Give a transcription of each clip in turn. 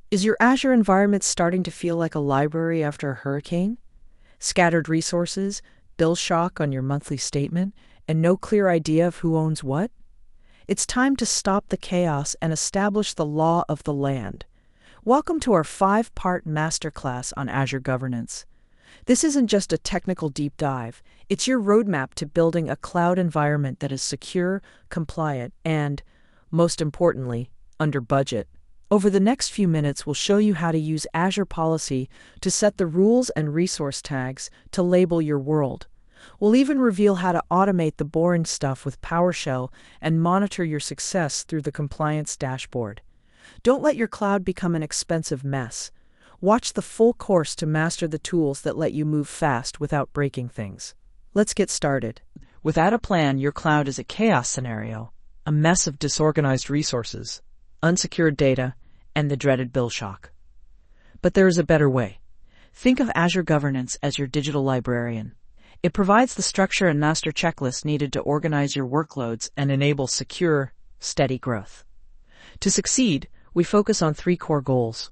Is your Azure environment starting to feel like a library after a hurricane? Scattered resources, bill shock on your monthly statement, and no clear idea of who owns what? It's time to stop the chaos and establish the law of the land. Welcome to our 5-part masterclass on Azure Governance. This isn't just a technical deep dive, it's your roadmap to building a cloud environment that is secure, compliant, and, most importantly, under budget. Over the next few minutes, we'll show you how to use Azure Policy to set the rules and resource tags to label your world. We'll even reveal how to automate the boring stuff with PowerShell and monitor your success through the compliance dashboard. Don't let your cloud become an expensive mess. Watch the full course to master the tools that let you move fast without breaking things. Let's get started. Without a plan, your cloud is a chaos scenario, a mess of disorganized resources, unsecured data, and the dreaded bill shock. But there is a better way. Think of Azure Governance as your digital librarian. It provides the structure and master checklist needed to organize your workloads and enable secure, steady growth. To succeed, we focus on 3 core goals: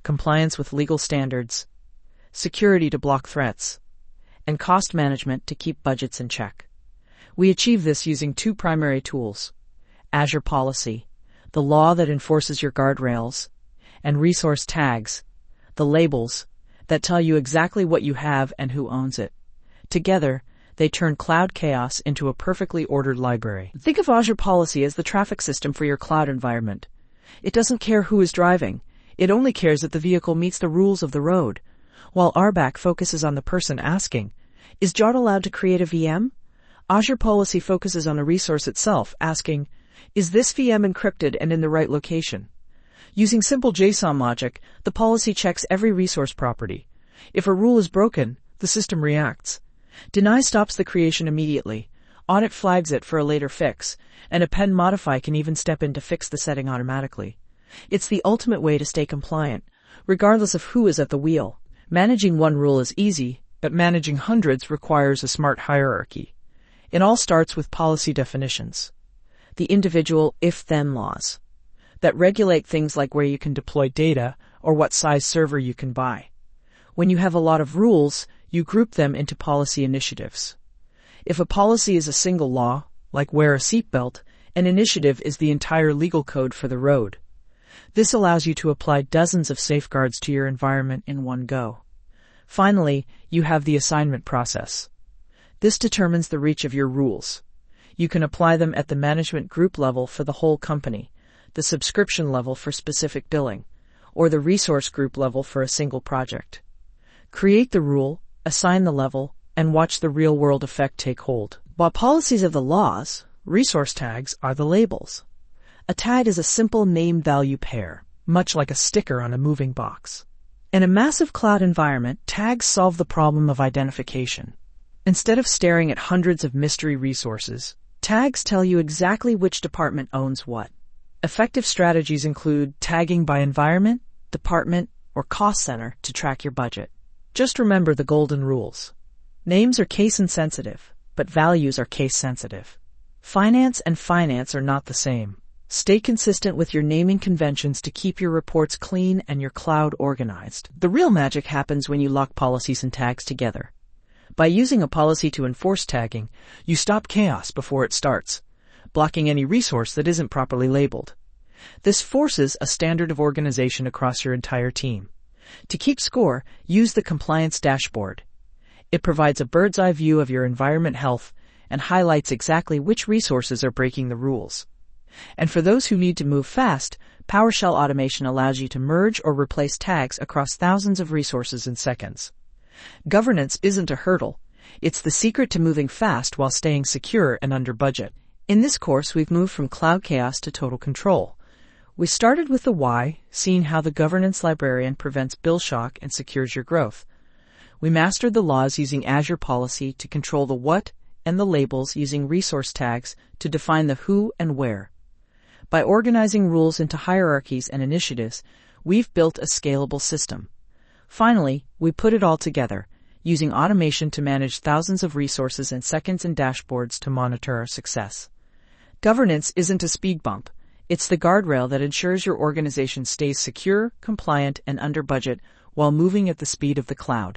compliance with legal standards, security to block threats, and cost management to keep budgets in check. We achieve this using 2 primary tools: Azure Policy, the law that enforces your guardrails, and resource tags, the labels that tell you exactly what you have and who owns it. Together, they turn cloud chaos into a perfectly ordered library. Think of Azure Policy as the traffic system for your cloud environment. It doesn't care who is driving. It only cares that the vehicle meets the rules of the road, while RBAC focuses on the person asking, "Is Jot allowed to create a VM?" Azure Policy focuses on the resource itself, asking, "Is this VM encrypted and in the right location?" Using simple JSON logic, the policy checks every resource property. If a rule is broken, the system reacts. Deny stops the creation immediately, audit flags it for a later fix, and append modify can even step in to fix the setting automatically. It's the ultimate way to stay compliant, regardless of who is at the wheel. Managing one rule is easy, but managing hundreds requires a smart hierarchy. It all starts with policy definitions. The individual if-then laws that regulate things like where you can deploy data or what size server you can buy. When you have a lot of rules, you group them into policy initiatives. If a policy is a single law, like wear a seatbelt, an initiative is the entire legal code for the road. This allows you to apply dozens of safeguards to your environment in one go. Finally, you have the assignment process. This determines the reach of your rules. You can apply them at the management group level for the whole company, the subscription level for specific billing, or the resource group level for a single project. Create the rule, assign the level, and watch the real-world effect take hold. While policies are the laws, resource tags are the labels. A tag is a simple name-value pair, much like a sticker on a moving box. In a massive cloud environment, tags solve the problem of identification. Instead of staring at hundreds of mystery resources, tags tell you exactly which department owns what. Effective strategies include tagging by environment, department, or cost center to track your budget. Just remember the golden rules. Names are case-insensitive, but values are case-sensitive. Finance and finance are not the same. Stay consistent with your naming conventions to keep your reports clean and your cloud organized. The real magic happens when you lock policies and tags together. By using a policy to enforce tagging, you stop chaos before it starts, blocking any resource that isn't properly labeled. This forces a standard of organization across your entire team. To keep score, use the compliance dashboard. It provides a bird's-eye view of your environment health and highlights exactly which resources are breaking the rules. And for those who need to move fast, PowerShell automation allows you to merge or replace tags across thousands of resources in seconds. Governance isn't a hurdle. It's the secret to moving fast while staying secure and under budget. In this course, we've moved from cloud chaos to total control. We started with the why, seeing how the Governance Librarian prevents bill shock and secures your growth. We mastered the laws using Azure Policy to control the what and the labels using resource tags to define the who and where. By organizing rules into hierarchies and initiatives, we've built a scalable system. Finally, we put it all together, using automation to manage thousands of resources in seconds and dashboards to monitor our success. Governance isn't a speed bump. It's the guardrail that ensures your organization stays secure, compliant, and under budget while moving at the speed of the cloud.